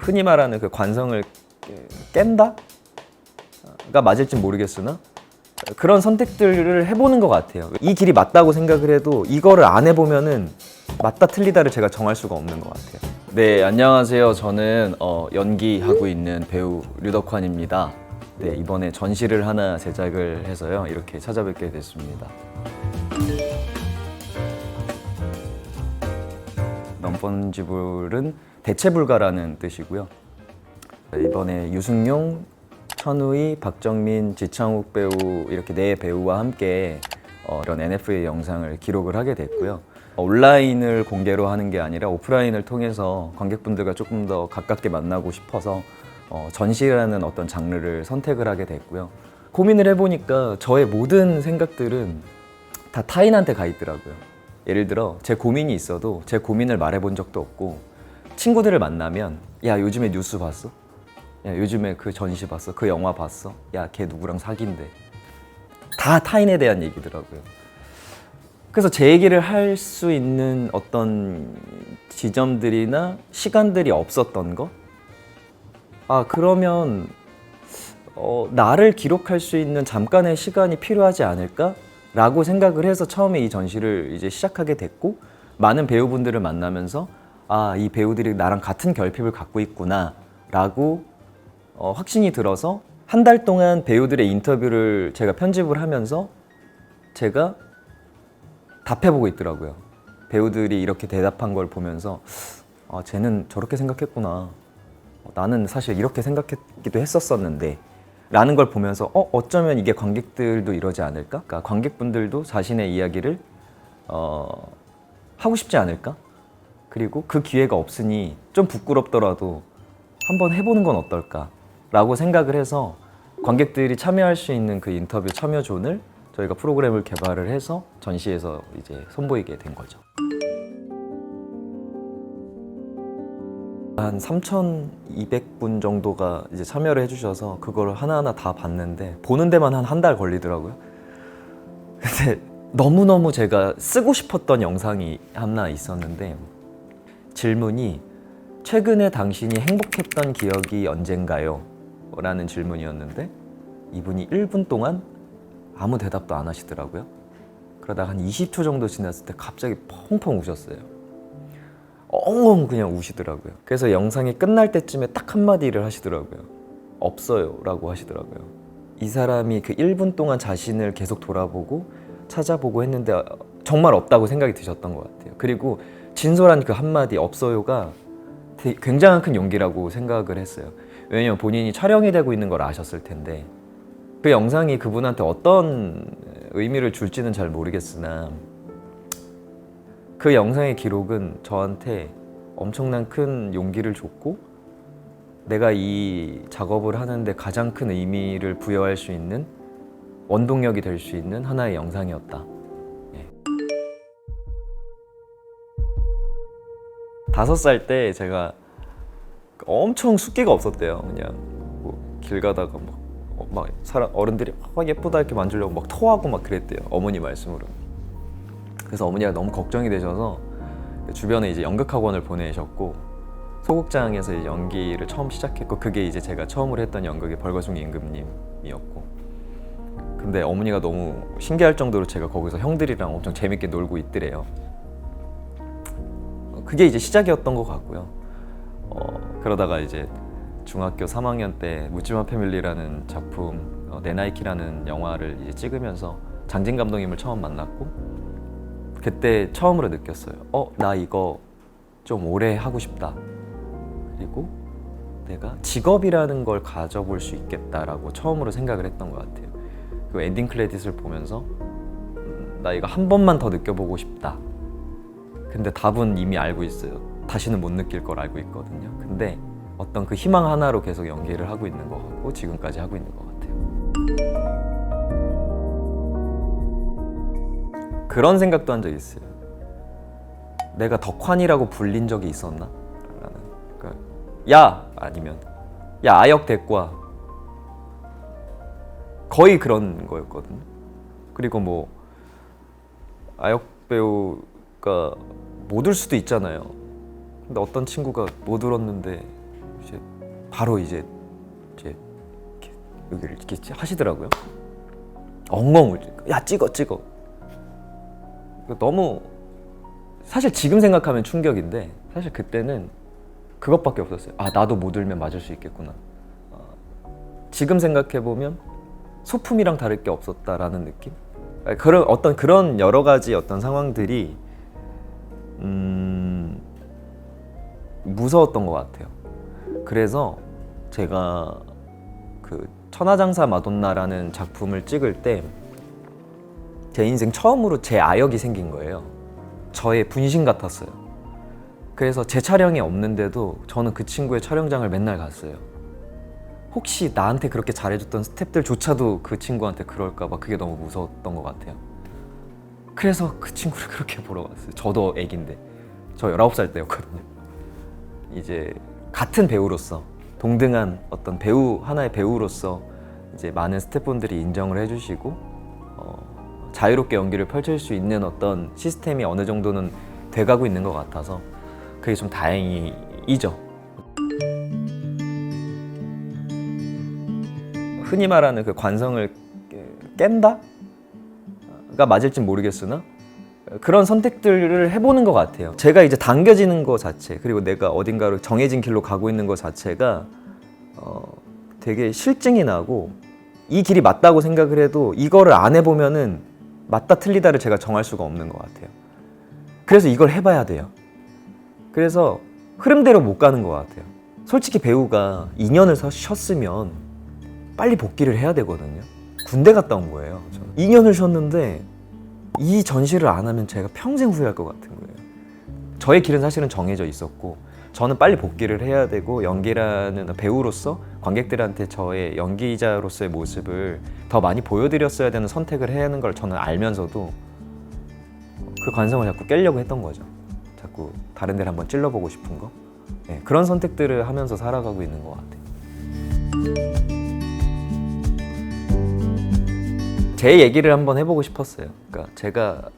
흔히 말하는 그 관성을 깬다가 맞을지 모르겠으나 그런 선택들을 해보는 것 같아요. 이 길이 맞다고 생각을 해도 이거를 안 해보면은 맞다 틀리다를 제가 정할 수가 없는 것 같아요. 네, 안녕하세요. 저는 연기하고 있는 배우 류덕환입니다. 네, 이번에 전시를 하나 제작을 해서요. 이렇게 찾아뵙게 됐습니다. non-fungible 대체불가라는 뜻이고요. 이번에 유승용, 천우희, 박정민, 지창욱 배우 이렇게 네 배우와 함께 이런 NFT 영상을 기록을 하게 됐고요. 온라인을 공개로 하는 게 아니라 오프라인을 통해서 관객분들과 조금 더 가깝게 만나고 싶어서 전시라는 어떤 장르를 선택을 하게 됐고요. 고민을 해보니까 저의 모든 생각들은 다 타인한테 가 있더라고요. 예를 들어 제 고민이 있어도 제 고민을 말해본 적도 없고, 친구들을 만나면 야 요즘에 뉴스 봤어? 야 요즘에 그 전시 봤어? 그 영화 봤어? 야 걔 누구랑 사귄대. 다 타인에 대한 얘기더라고요. 그래서 제 얘기를 할 수 있는 어떤 지점들이나 시간들이 없었던 거? 그러면 나를 기록할 수 있는 잠깐의 시간이 필요하지 않을까? 라고 생각을 해서 처음에 이 전시를 이제 시작하게 됐고, 많은 배우분들을 만나면서 이 배우들이 나랑 같은 결핍을 갖고 있구나 라고 확신이 들어서 한 달 동안 배우들의 인터뷰를 제가 편집을 하면서 제가 답해보고 있더라고요. 배우들이 이렇게 대답한 걸 보면서 쟤는 저렇게 생각했구나. 나는 사실 이렇게 생각했기도 했었었는데 라는 걸 보면서 어쩌면 이게 관객들도 이러지 않을까? 그러니까 관객분들도 자신의 이야기를 하고 싶지 않을까? 그리고 그 기회가 없으니 좀 부끄럽더라도 한번 해보는 건 어떨까? 라고 생각을 해서 관객들이 참여할 수 있는 그 인터뷰 참여존을 저희가 프로그램을 개발을 해서 전시에서 이제 선보이게 된 거죠. 한 3,200분 정도가 이제 참여를 해주셔서 그걸 하나하나 다 봤는데 보는 데만 한 달 걸리더라고요. 근데 너무너무 제가 쓰고 싶었던 영상이 하나 있었는데, 질문이 최근에 당신이 행복했던 기억이 언젠가요? 라는 질문이었는데 이분이 1분 동안 아무 대답도 안 하시더라고요. 그러다가 한 20초 정도 지났을 때 갑자기 펑펑 우셨어요. 엉엉 그냥 우시더라고요. 그래서 영상이 끝날 때쯤에 딱 한마디를 하시더라고요. 없어요 라고 하시더라고요. 이 사람이 그 1분 동안 자신을 계속 돌아보고 찾아보고 했는데 정말 없다고 생각이 드셨던 것 같아요. 그리고 진솔한 그 한마디 없어요가 굉장한 큰 용기라고 생각을 했어요. 왜냐면 본인이 촬영이 되고 있는 걸 아셨을 텐데 그 영상이 그분한테 어떤 의미를 줄지는 잘 모르겠으나 그 영상의 기록은 저한테 엄청난 큰 용기를 줬고, 내가 이 작업을 하는데 가장 큰 의미를 부여할 수 있는 원동력이 될 수 있는 하나의 영상이었다. 5살 때 제가 엄청 숫기가 없었대요. 그냥 길 가다가 막 어른들이 막 예쁘다 이렇게 만지려고 막 토하고 막 그랬대요. 어머니 말씀으로. 그래서 어머니가 너무 걱정이 되셔서 주변에 이제 연극학원을 보내셨고, 소극장에서 이제 연기를 처음 시작했고, 그게 이제 제가 처음으로 했던 연극이 벌거숭이 임금님이었고, 근데 어머니가 너무 신기할 정도로 제가 거기서 형들이랑 엄청 재밌게 놀고 있더래요. 그게 이제 시작이었던 것 같고요. 그러다가 이제 중학교 3학년 때 묻지마 패밀리라는 작품, 내 나이키라는 영화를 이제 찍으면서 장진 감독님을 처음 만났고, 그때 처음으로 느꼈어요. 나 이거 좀 오래 하고 싶다. 그리고 내가 직업이라는 걸 가져볼 수 있겠다라고 처음으로 생각을 했던 것 같아요. 그 엔딩 크레딧을 보면서 나 이거 한 번만 더 느껴보고 싶다. 근데 답은 이미 알고 있어요. 다시는 못 느낄 걸 알고 있거든요. 근데 어떤 그 희망 하나로 계속 연기를 하고 있는 것 같고, 지금까지 하고 있는 것 같아요. 그런 생각도 한 적이 있어요. 내가 덕환이라고 불린 적이 있었나? 라는. 그러니까 야! 아니면 야 아역 데리고 와. 거의 그런 거였거든요. 그리고 뭐 아역 배우가 못 울 수도 있잖아요. 근데 어떤 친구가 못 울었는데 이제 바로 이제 이렇게 여기를 이렇게 하시더라고요. 엉엉 야 찍어. 너무 사실 지금 생각하면 충격인데 사실 그때는 그것밖에 없었어요. 아 나도 못 울면 맞을 수 있겠구나. 지금 생각해 보면 소품이랑 다를 게 없었다라는 느낌. 그런 여러 가지 어떤 상황들이 무서웠던 것 같아요. 그래서 제가 그 천하장사 마돈나라는 작품을 찍을 때 제 인생 처음으로 제 아역이 생긴 거예요. 저의 분신 같았어요. 그래서 제 촬영이 없는데도 저는 그 친구의 촬영장을 맨날 갔어요. 혹시 나한테 그렇게 잘해줬던 스태프들조차도 그 친구한테 그럴까 봐 그게 너무 무서웠던 것 같아요. 그래서 그 친구를 그렇게 보러 갔어요. 저도 애기인데 저 19살 때였거든요. 이제 같은 배우로서 동등한 어떤 하나의 배우로서 이제 많은 스태프분들이 인정을 해주시고 자유롭게 연기를 펼칠 수 있는 어떤 시스템이 어느 정도는 돼가고 있는 것 같아서 그게 좀 다행이죠. 흔히 말하는 그 관성을 깬다가 맞을진 모르겠으나 그런 선택들을 해보는 것 같아요. 제가 이제 당겨지는 것 자체, 그리고 내가 어딘가로 정해진 길로 가고 있는 것 자체가 되게 실증이 나고 이 길이 맞다고 생각을 해도 이거를 안 해보면은 맞다 틀리다를 제가 정할 수가 없는 것 같아요. 그래서 이걸 해봐야 돼요. 그래서 흐름대로 못 가는 것 같아요. 솔직히 배우가 2년을 쉬었으면 빨리 복귀를 해야 되거든요. 군대 갔다 온 거예요. 저는 2년을 쉬었는데 이 전시를 안 하면 제가 평생 후회할 것 같은 거예요. 저의 길은 사실은 정해져 있었고 저는 빨리 복귀를 해야 되고 연기라는 배우로서 관객들한테 저의 연기자로서의 모습을 더 많이 보여드렸어야 되는 선택을 해야 하는 걸 저는 알면서도 그 관성을 자꾸 깨려고 했던 거죠. 자꾸 다른 데를 한번 찔러보고 싶은 거. 네, 그런 선택들을 하면서 살아가고 있는 것 같아요. 제 얘기를 한번 해보고 싶었어요. 그러니까 제가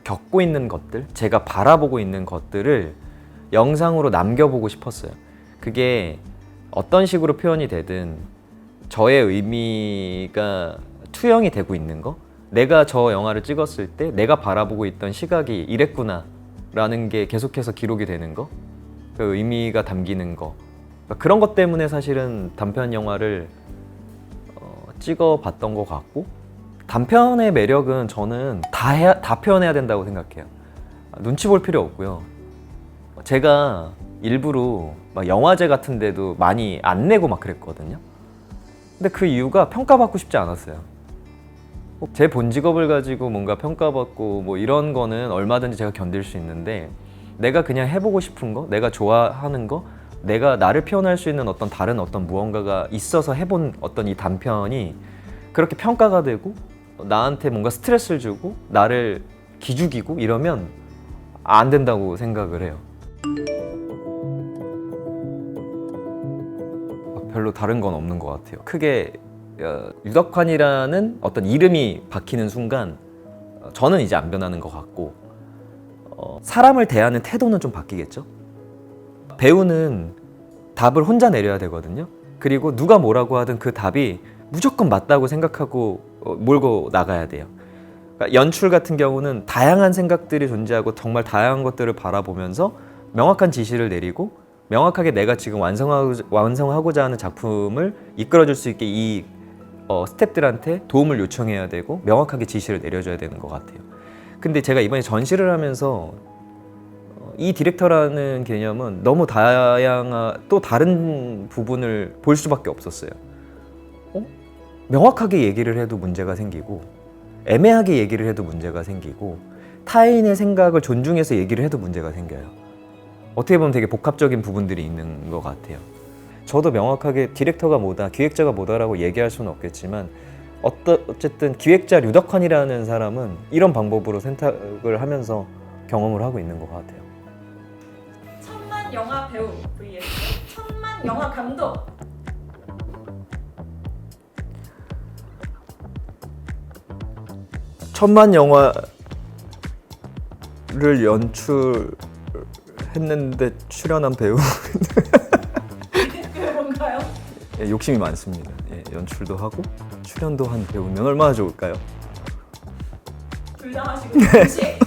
겪고 있는 것들, 제가 바라보고 있는 것들을 영상으로 남겨보고 싶었어요. 그게 어떤 식으로 표현이 되든 저의 의미가 투영이 되고 있는 거, 내가 저 영화를 찍었을 때 내가 바라보고 있던 시각이 이랬구나 라는 게 계속해서 기록이 되는 거, 그 의미가 담기는 거, 그런 것 때문에 사실은 단편 영화를 찍어봤던 것 같고, 단편의 매력은 저는 다 표현해야 된다고 생각해요. 눈치 볼 필요 없고요. 제가 일부러 막 영화제 같은 데도 많이 안 내고 막 그랬거든요. 근데 그 이유가 평가받고 싶지 않았어요. 제 본 직업을 가지고 뭔가 평가받고 뭐 이런 거는 얼마든지 제가 견딜 수 있는데 내가 그냥 해보고 싶은 거, 내가 좋아하는 거, 내가 나를 표현할 수 있는 어떤 다른 어떤 무언가가 있어서 해본 어떤 이 단편이 그렇게 평가가 되고 나한테 뭔가 스트레스를 주고 나를 기죽이고 이러면 안 된다고 생각을 해요. 별로 다른 건 없는 것 같아요. 크게 유덕환이라는 어떤 이름이 박히는 순간 저는 이제 안 변하는 것 같고 사람을 대하는 태도는 좀 바뀌겠죠. 배우는 답을 혼자 내려야 되거든요. 그리고 누가 뭐라고 하든 그 답이 무조건 맞다고 생각하고 몰고 나가야 돼요. 그러니까 연출 같은 경우는 다양한 생각들이 존재하고 정말 다양한 것들을 바라보면서 명확한 지시를 내리고 명확하게 내가 지금 완성하고자 하는 작품을 이끌어줄 수 있게 이 스태프들한테 도움을 요청해야 되고 명확하게 지시를 내려줘야 되는 것 같아요. 근데 제가 이번에 전시를 하면서 이 디렉터라는 개념은 너무 다양한 또 다른 부분을 볼 수밖에 없었어요. 명확하게 얘기를 해도 문제가 생기고 애매하게 얘기를 해도 문제가 생기고 타인의 생각을 존중해서 얘기를 해도 문제가 생겨요. 어떻게 보면 되게 복합적인 부분들이 있는 것 같아요. 저도 명확하게 디렉터가 뭐다, 기획자가 뭐다라고 얘기할 수는 없겠지만 어쨌든 기획자 류덕환이라는 사람은 이런 방법으로 선택을 하면서 경험을 하고 있는 것 같아요. 천만 영화 배우 vs 천만 영화 감독. 천만 영화를 연출했는데 출연한 배우 예, 욕심이 많습니다. 예, 연출도 하고 출연도 한 배우면 얼마나 좋을까요? 둘 다 하시고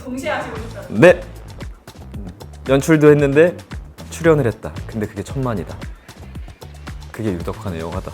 동시에 하시고 싶다는. 네. 연출도 했는데 출연을 했다. 근데 그게 천만이다. 그게 유덕화의 영화다.